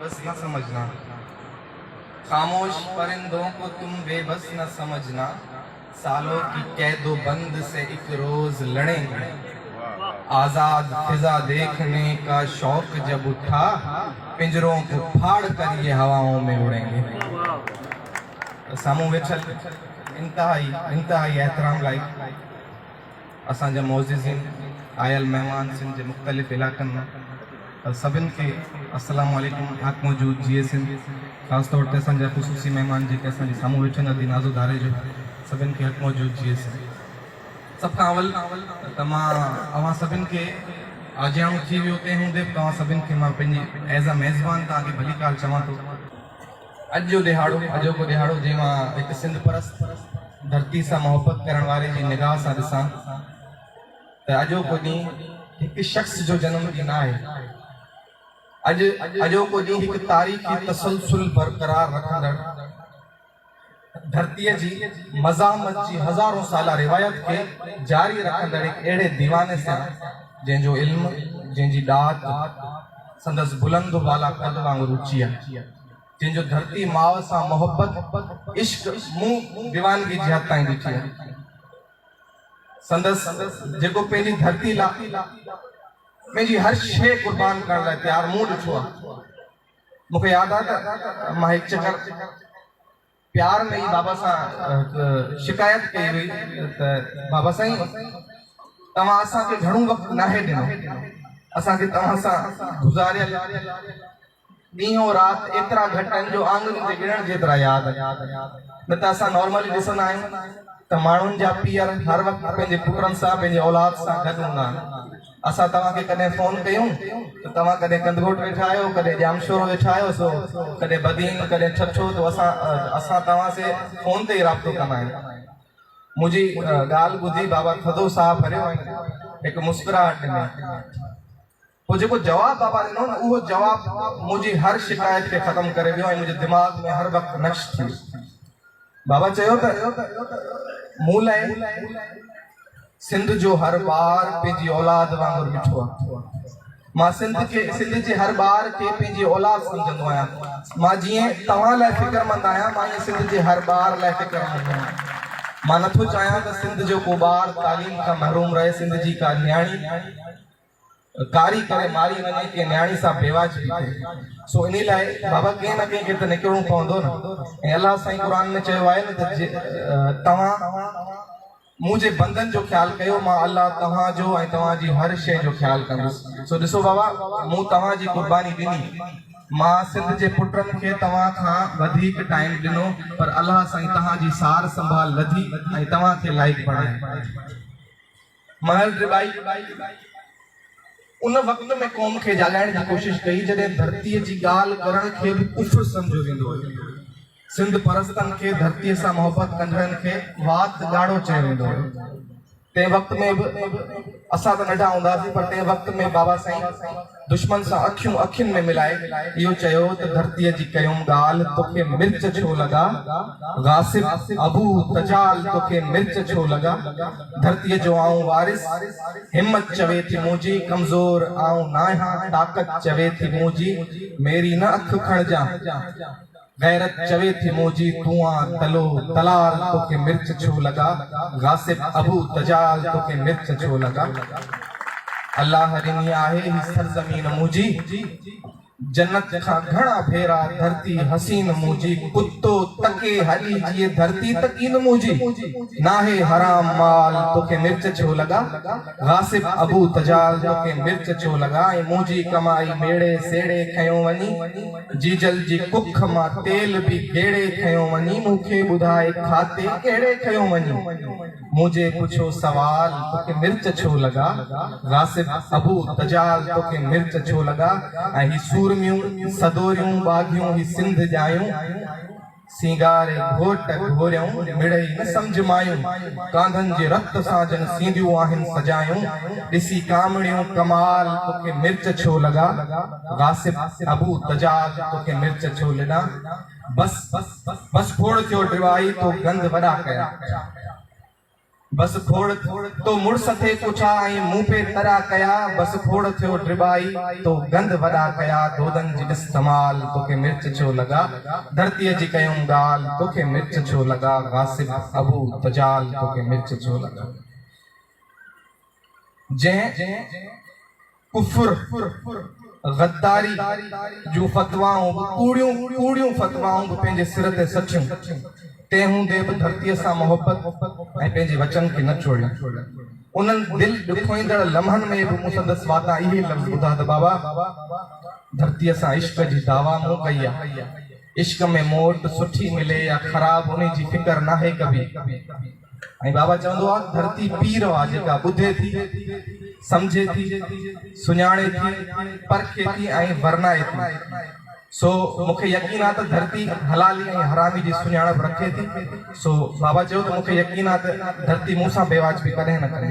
बस न समझना, खामोश परिंदों को तुम बेबस न समझना, सालों की कैदो बंद से एक रोज लड़ेंगे। आजाद फिजा देखने का शौक जब उठा, पिंजरों को फाड़ कर ये हवाओं में उड़ेंगे। सामू वेठल इंतहाई एहतराम लाइक असांजा मोअज़्ज़िज़ीन, आयल मेहमान सिंध के मुख़्तलिफ़ इलाक़नि में सभिनि के अस्सलामु अलैकुम। हक़ मौजूद जिए सिंध, ख़ासि तौर ते असांजा ख़ुसूसी मेहमान जेके असांजे साम्हूं वेठल आहिनि नाज़ो धारे जो, सभिनि खे हक़ मौजूद जिए सिंध। सभ खां अवल त मां अवां सभिनि खे आजियाणो थी वियो तंहिं हूंदे बि तव्हां सभिनि खे मां पंहिंजी एज़ अ मेज़बान तव्हांखे भली काल चवां थो। अॼु जो ॾिहाड़ो, अॼोको ॾिहाड़ो जंहिं मां हिकु सिंध परस्त धरती सां मोहबत करण वारे जी निगाह सां ॾिसां त अॼोको ॾींहुं हिकु शख़्स जो जनम ॾींहुं आहे। अॼोको ॾींहुं हिकु तारीख़ी तसलसुल बरक़रार रखंदड़, धरतीअ जी मज़ामत जी हज़ारों साला रिवायत खे जारी रखंदड़ हिकु अहिड़े दीवाने सां जंहिंजो इल्मु, जंहिंजी ॾात संदसि बुलंद वाला कद वांगुरु ऊची आहे, जंहिंजो धरती माउ सां मोहब्बत इश्क मुंहुं दीवानगी जी हद ताईं ॾिठी आहे। संदसि जेको पंहिंजी धरती लाइ पंहिंजी हर शइ क़ुर्बान करण लाइ तयारु मुंहुं ॾिठो आहे। मूंखे यादि आहे त मां हिकु चकर प्यार में ई बाबा सां शिकायत कई हुई त बाबा साईं तव्हां असांखे घणो वक़्तु नाहे ॾिनो, असांखे तव्हां सां गुज़ारियल ॾींहों राति एतिरा घटि आहिनि जो आंगन ते गिणण जेतिरा यादि। न त असां नॉर्मली ॾिसंदा आहियूं त माण्हुनि जा पीअर हर वक़्तु पंहिंजे पुटनि सां, पंहिंजे औलाद सां गॾु हूंदा आहिनि। असां तव्हांखे कॾहिं फ़ोन कयूं त तव्हां कॾहिं कंदगोट वेठा आहियो, कॾहिं जामशोर वेठा आहियो, सो कॾहिं बदीन, कॾहिं छछो, तो असां तव्हां से फ़ोन ते ई राब्तो कंदा आहियूं। मुंहिंजी ॻाल्हि ॿुधी बाबा थधो साहु भरियो ऐं हिकु मुस्कुराहट ॾिनी। पोइ जेको जवाबु बाबा ॾिनो न, उहो जवाबु मुंहिंजी हर शिकायत खे ख़तमु करे वियो ऐं मुंहिंजे दिमाग़ में हर वक़्तु नक्श थी वियो। बाबा चयो त मूं लाइ सिंध जो हर ॿार पंहिंजी औलाद वांगुरु ॾिठो आहे। मां सिंध जे हर ॿार खे पंहिंजी औलाद सम्झंदो आहियां। मां जीअं तव्हां लाइ फ़िक्रमंद आहियां, मां ईअं सिंध जे हर ॿार लाइ फ़िक्रमंद आहियां। मां नथो चाहियां त सिंध जो को ॿार तालीम खां महरूम रहे, सिंध जी का न्याणी कारी करे मारी वञे, के न्याणी सां बेवाजिबी थिए। सो इन लाइ बाबा कंहिं न कंहिंखे त निकिरणो पवंदो न। ऐं अलाह साईं क़ुरान में चयो आहे न त तव्हां मुंहिंजे बंदनि जो ख्यालु कयो, मां अल्लाह तव्हांजो ऐं तव्हांजी हर शइ जो ख्यालु कंदुसि। सो ॾिसो बाबा, मूं तव्हांजी क़ुर्बानी ॾिनी, मां सिंध जे पुटनि खे तव्हां खां वधीक टाइम ॾिनो, पर अल्लाह साईं तव्हांजी सार संभाल लधी ऐं तव्हांखे लाइक बणाए। महल रिबाई उन वक़्त में क़ौम खे जाॻाइण जी कोशिश कई जॾहिं धरतीअ जी ॻाल्हि करण खे बि कुफ्र सम्झो वेंदो हुयो। सिंध परस्तनि खे, धरतीअ सां मोहबत कंदड़नि खे वात ॻाढ़ो चयो वेंदो हुयो। तंहिं वक़्त में बि असां त नंढा हूंदासीं, पर तंहिं वक़्त में बाबा साईं दुश्मन सां अखियुनि में मिलाए इहो चयो त धरतीअ जी कयूं ॻाल्हि, तोखे मिर्च छो लॻा, गासिब अबू तजाल तोखे मिर्च छो लॻा। धरतीअ जो आऊं वारिस, हिम्मत चवे थी मुंहिंजी, कमज़ोर आऊं नाहियां, ताक़त चवे थी मुंहिंजी, मेरी न अख खणजां, गैरत चवे थी मुंहिंजी, तूं आ तलो तलाल तोखे मिर्च छो लॻा, गासिब अबू तजाल तोखे मिर्च छो लॻा। अल्लाह ॾिनी आहे ही सरज़मीन मुंहिंजी, जन्नत खां घणा भेरा धरती हसीन मुंहिंजी, कुत्तो तके हली जीअं धरती तकीन मुंहिंजी, नाहे हराम माल तोखे मिर्च छो लॻा, गासिब अबू तजाल तोखे मिर्च छो लॻा। ऐं मुंहिंजी कमाई मेड़े सेड़े खयो वञी, जीजल जी कुख मां तेल बि गेड़े खयो वञी, मूंखे ॿुधाए खाते कहिड़े खयो वञी, मुझे पुछो सवाल तोखे मिर्च छो लॻा, गासिब अबू तजाल तोखे मिर्च छो लॻा। ऐं ही सूरमियूं सदोरियूं बागियूं ही सिंध जायूं, सिंगारे घोट घोरियूं मिड़ई न सम्झ मायूं, कांधनि जे रत सां जन सींदियूं आहिनि सजायूं, ॾिसी कामड़ियूं कमाल तोखे मिर्च छो लॻा, गासिब अबू तजाल तोखे मिर्च छो लॻा। बस खोड़ थियो डिवाई तो गंद वॾा कया, बस खोड़ तो मुड़स थे कुछा ऐं मूं पे तरा कया बस खोड़ थियो ड्रिबाई तो गंद वॾा कया दोदन जी इस्तेमाल तोखे मिर्च छो लगा धरतीअ जी कयूं ॻाल्हि तोखे मिर्च छो लगा गासिब अबू तजाल तोखे मिर्च छो लगा जंहिं कुफ्र गद्दारी जूं फतवाऊं कूड़ियूं कूड़ियूं फतवाऊं बि पंहिंजे सिर ते सचियूं ते हूंदे बि धरतीअ सां मोहबत ऐं पंहिंजे वचन खे न छोड़ियूं उन्हनि दिलि ॾुखोईंदड़ लम्हनि में बि मूं संदसि वाता इहे लफ़्ज़ ॿुधा त बाबा धरतीअ सां इश्क जी दावा मूं कई आहे इश्क में मोट सुठी मिले या ख़राब उन जी फिकर नाहे कभी ऐं बाबा चवंदो आहे धरती पीर आहे जेका ॿुधे थी समझे थी सुञाणे थी परखे थी ऐं वर्णाए थी सो मूंखे यकीन आहे त धरती हलाली ऐं हरामी जी सुञाणप रखे थी सो बाबा चयो त मूंखे यकीन आहे त धरती मूंसां बेवाजबी कॾहिं न करे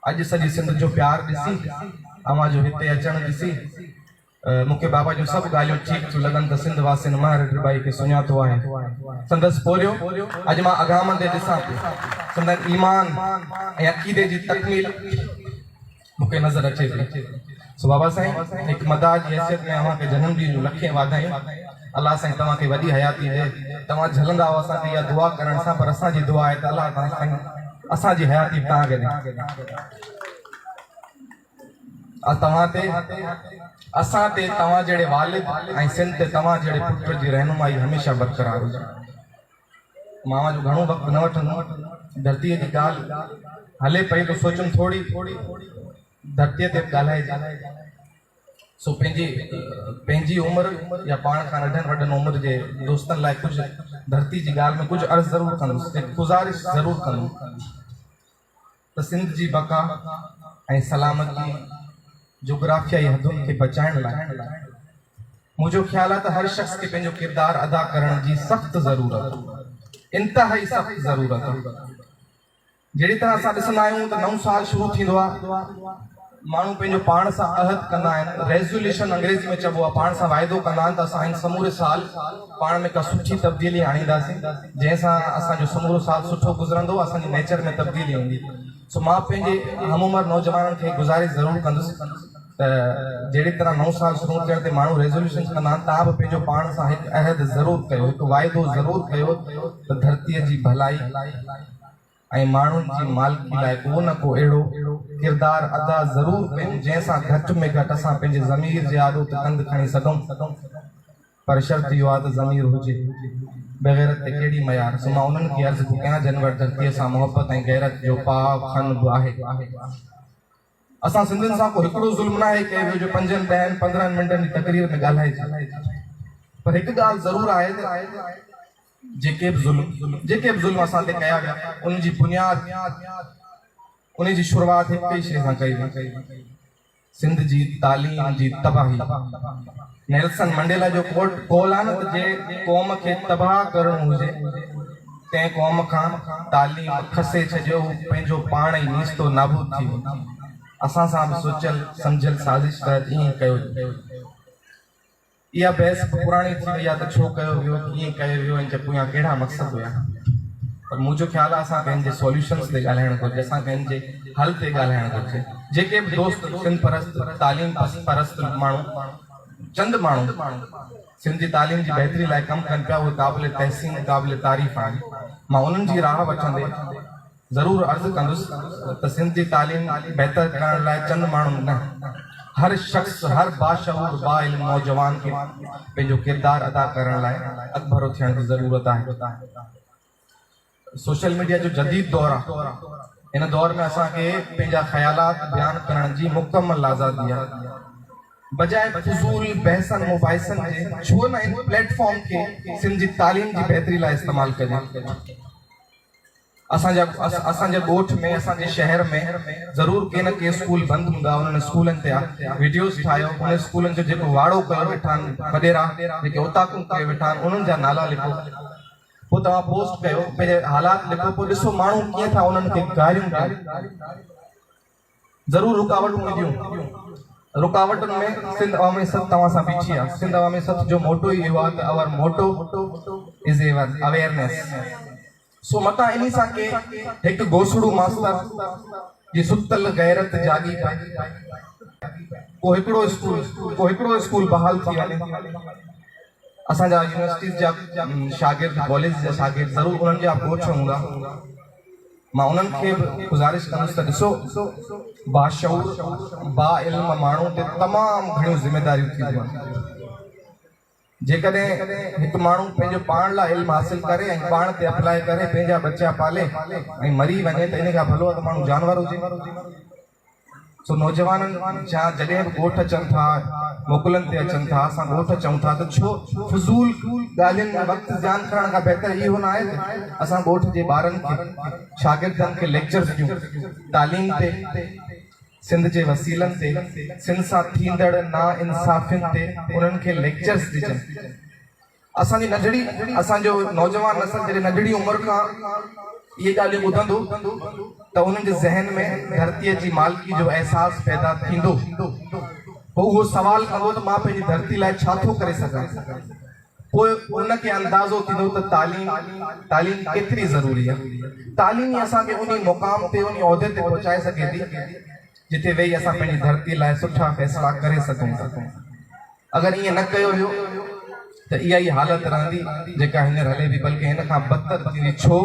अॼु सॼी सिंध जो प्यार ॾिसी अव्हां जो हिते अचणु ॾिसी मूंखे बाबा जो सभु ॻाल्हियूं ठीकु थियूं लॻनि त सिंध वासियुनि महर ड्रिबाई खे सुञातो आहे संदसि पोरियो अॼु मां अगाम ते ॾिसां पियो संदसि ईमान ऐं अक़ीदे जी तकमील मूंखे नज़र अचे थी सो बाबा साईं हिकु मदाह जी हैसियत में अव्हांखे जनम ॾींहं जूं लखे वाधायूं अल्लाह साईं तव्हांखे वॾी हयाती ॾे तव्हां झलंदा हो असांखे इहा दुआ करण सां पर असांजी दुआ आहे त अल्लाह तव्हां साईं असांजी हयाती तव्हांखे ॾे तव्हां ते असां ते तव्हां जहिड़े वालिद ऐं सिंध ते तव्हां जहिड़े पुट जी रहनुमाई हमेशह बरक़रार हुजे मां जो घणो वक़्तु न वठंदुमि धरतीअ जी ॻाल्हि हले पई त सोचुमि थोड़ी धरतीअ ते ॻाल्हाए सो पंहिंजी उमिरि या पाण खां नंढनि वॾनि उमिरि जे दोस्तनि लाइ कुझु धरती जी ॻाल्हि में कुझु अर्ज़ु ज़रूरु कंदुसि गुज़ारिश ज़रूरु कंदुमि त सिंध जी बका ऐं सलामती जोग्राफियाई हदुनि खे बचाइण लाइ मुंहिंजो ख़्यालु आहे त हर शख़्स खे पंहिंजो किरदारु अदा करण जी सख़्तु ज़रूरत इंतिहाई सख़्तु ज़रूरत जहिड़ी तरह असां ॾिसंदा आहियूं त नओं साल शुरू थींदो आहे माण्हू पंहिंजो पाण सां अहद कंदा आहिनि रेज़ोल्यूशन अंग्रेज़ी में चइबो आहे पाण सां वाइदो कंदा आहिनि त असां हिन समूरे साल पाण में का सुठी तब्दीली आणींदासीं जंहिंसां असांजो समूरो साल सुठो गुज़रंदो असांजी नेचर में तब्दीली ईंदी सो मां पंहिंजे हमउमिरि नौजवाननि खे गुज़ारिश ज़रूरु कंदुसि त जहिड़ी तरह नओं साल शुरू थियण ते माण्हू रेज़ोल्यूशन कंदा आहिनि तव्हां बि पंहिंजो पाण सां हिकु अहद ज़रूरु कयो हिकु वाइदो ज़रूरु कयो त धरतीअ जी भलाई ऐं माण्हुनि जी मालिकी लाइ को न को अहिड़ो किरदारु अदा ज़रूरु कयूं जंहिंसां घटि में घटि असां पंहिंजे ज़मीर जे आॾो ते कंधु खणी सघूं पर शर्त इहो आहे त ज़मीर हुजे बग़ैरत ते कहिड़ी मयार सो मां उन्हनि खे अर्ज़ु थो कयां जिन वटि धरतीअ सां मोहबत ऐं गैरत जो पाव खन बि आहे असां सिंधियुनि सां को हिकिड़ो ज़ुल्म न आहे कयो वियो जो 5, 10, 15 मिंटनि जी तकरीर में ॻाल्हाए पर हिकु ॻाल्हि ज़रूरु आहे त जेके बि ज़ुल्म असां ते कया विया उन जी बुनियाद उन जी शुरूआत हिकु ई शइ सां कई वई सिंध जी तालीम जी तबाही नेल्सन मंडेला जो कौल आहे न त जे क़ौम खे तबाह करणो हुजे तंहिं क़ौम खां तालीम खसे छॾियो पंहिंजो पाण ई नीस्तो नाबूद थी वियो असां सां बि सोचियल सम्झियल साज़िश तहत ईअं कयो इहा बहस पुराणी थी वई आहे त छो कयो वियो कीअं कयो वियो ऐं पोयां कहिड़ा मक़सद हुया पर मुंहिंजो ख़्यालु आहे असां कंहिंजे सॉल्यूशन्स ते ॻाल्हाइणु घुरिजे असां कंहिंजे हल ते ॻाल्हाइणु घुरिजे जेके बि दोस्त सिंध परस्त तालीम परस्त माण्हू चंद माण्हू सिंध जी तालीम जी बहितरी लाइ कमु कनि पिया उहे क़ाबिल तहसीन क़ाबिल तारीफ़ आहिनि मां उन्हनि जी राह वठंदे ज़रूरु अर्ज़ु कंदुसि त सिंध जी तालीम बहितर करण लाइ चंद माण्हू न हर शख़्स हर बाशऊर बाइल्म नौजवान खे पंहिंजो किरदारु अदा करण लाइ अकबरो थियण जी ज़रूरत आहे सोशल मीडिया जो जदीद दौर आहे इन दौर में असांखे पंहिंजा ख़्यालात बयानु करण जी मुकमल आज़ादी आहे बजाए फज़ूल बहसन मुबाहिसन जे छो न इन प्लेटफॉर्म खे सिंध जी तालीम जी बहितरी लाइ इस्तेमालु कजे असांजे ॻोठ में असांजे शहर में ज़रूरु के न के स्कूल बंदि हूंदा उन्हनि स्कूलनि ते वीडियोस ठाहियो उन स्कूलनि जो जेको वाड़ो कयो वेठा आहिनि वॾेरा जेके उताकूं कयो वेठा आहिनि उन्हनि जा नाला लिखो पोइ तव्हां पोस्ट कयो पंहिंजे हालात लिखो पोइ ॾिसो माण्हू कीअं था उन्हनि खे गारियूं कनि ज़रूरु रुकावटूं ईंदियूं रुकावटुनि में सिंध अवामी सत तव्हां सां बीठी आहे सिंध अवामी सत जो मोटो ई इहो आहे त अवर मोटो इज़ एवर अवेयरनेस सो मता इन्हीं सा के एक गोसड़ू मास्टर जी सुतल गैरत जागी को हिकड़ो स्कूल बहाल थी वञे। असांजा यूनिवर्सिटीज़ जा शागिर्द कॉलेज जा शागिर्द ज़रूर उन्हनि जा ॻोठ हूंदा। मां उन्हनि खे बि गुज़ारिश कंदुसि त ॾिसो बाशऊर बा इल्म माण्हू ते तमामु घणियूं ज़िमेदारियूं थींदियूं आहिनि। जेकॾहिं हिकु माण्हू पंहिंजो पाण लाइ इल्मु हासिल करे ऐं पाण ते अप्लाई करे पंहिंजा बच्चा पाले ऐं मरी वञे त इन खां भलो त माण्हू जानवर हुजे। सो नौजवाननि जा जॾहिं बि ॻोठ अचनि था मोकलनि ते अचनि था असां ॻोठ चऊं था त छो फज़ूल ॻाल्हियुनि में वक़्तु ज़ान करण खां बहितर इहो न आहे त असां ॻोठ जे ॿारनि खे शागिर्दनि खे लेक्चर्स ॾियूं तालीम ते सिंध जे वसीलनि ते सिंध सां थींदड़ ना इंसाफ़ियुनि ते उन्हनि खे लेक्चर्स ॾिजनि। असांजी नंढड़ी असांजो नौजवान नसल जॾहिं नंढड़ी उमिरि खां ये ॻाल्हियूं ॿुधंदो त उन्हनि जे ज़हन में धरतीअ जी मालिकी जो अहसासु पैदा थींदो। पोइ उहो सवाल कंदो त मां पंहिंजी धरती लाइ छा थो करे सघां। पोइ उनखे अंदाज़ो थींदो त तालीम केतिरी ज़रूरी आहे। तालीम ई असांखे उन मुक़ाम ते उन उहिदे ते पहुचाए सघे थी जिथे वेही असां पंहिंजी धरती लाइ सुठा फ़ैसिला करे सघूं था। अगरि ईअं न कयो हुयो त इहा ई हालत रहंदी जेका हींअर हले थी, बल्कि हिन खां बदतर थींदी। छो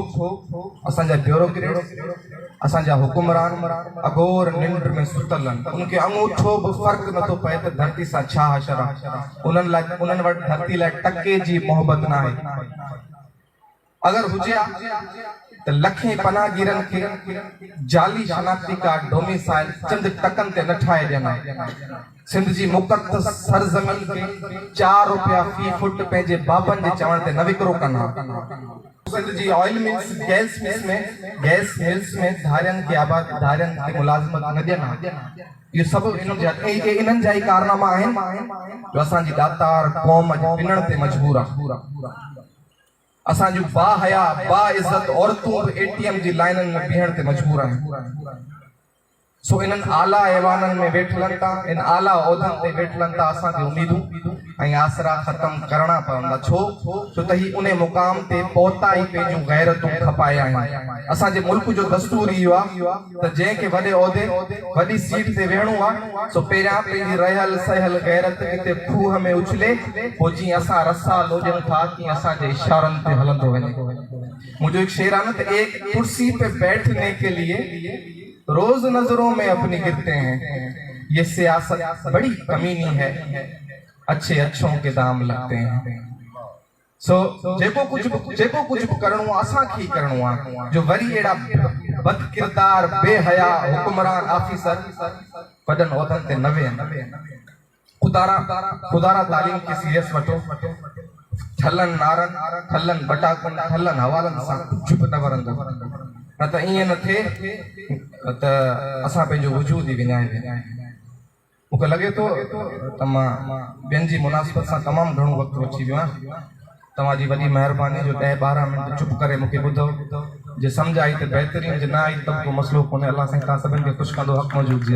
असांजा ब्यूरोक्रेट्स असांजा हुकुमरान अगोर निंड में सुतल आहिनि। उनखे अंगूठो बि फ़र्क़ु नथो पए त धरती सां छा हशर आहे। उन्हनि वटि धरती लाइ टके जी मोहबत न आहे। अगरि हुजे त लखें पनाहगीरनि खे जाली शनाख्ती कार्ड डोमिसाइल चंद टकनि ते न ठाहे ॾियनि। सिंध जी मुक़द्दस सरज़मीन खे 4 रुपया फी फुट पंहिंजे बाबनि जे चवण ते न विकिरो कनि। सिंध जी ऑयल मिल्स गैस मिल्स में धारियनि खे मुलाज़िमत न ॾियनि। इहो सभु इन्हनि जा ई कारनामा आहिनि जो असांजी ॾातार क़ौम पिनण ते मजबूर आहे। असांजूं बाहया बाइज़त औरतूं बि ATM जी लाइननि में बीहण ते मजबूर आहिनि। सो इन्हनि आला ऐवाननि में वेठलनि था, इन आला उहिदनि ते वेठलनि था असांखे उमीदूं ऐं आसरा ख़तमु करणा पवंदा। छो त ही उन मुक़ाम ते पहुता ई पंहिंजूं गैरतूं खपाया आहिनि। असांजे मुल्क जो दस्तूर इहो आहे त जंहिंखे वॾे उहिदे वॾी सीट ते वेहणो आहे सो पहिरियां पंहिंजी रहियल सहियल गैरत किथे खूह में उछले, पोइ जीअं असां रसा लोॼनि था तीअं असांजे इशारनि ते हलंदो वञे। मुंहिंजो हिकु शेर आहे न त एक कुर्सी पे बैठने के लिए रोज नजरों में अपनी गिरते हैं, ये सियासत बड़ी कमीनी है, अच्छे अच्छों के दाम लगते हैं। सो जेको कुछ भी करणो आहे असांखे ई करणो आहे। जो वरी अहिड़ा बद किरदार बेहया हुकुमरान ऑफिसर वॾनि उहिदनि ते न वेहनि। खुदारा तालीम खे सीरियस वठो। ठलनि नारनि ठलनि बटाकुनि ठलनि हवालनि सां कुझु बि न वरंदो। न त ईअं न थिए त असां पंहिंजो वजूद ई विञाए। मूंखे लॻे थो त मां ॿियनि जी मुनासिबत सां तमामु घणो वक़्तु अची वियो आहियां। तव्हांजी वॾी महिरबानी जो 10-12 मिंट चुप करे मूंखे ॿुधो। जे सम्झ आई त बहितरीन, जे न आई त को मसइलो कोन्हे। अलाह साईं तव्हां सभिनि खे ख़ुशि कंदो। हक़ मौजूद जी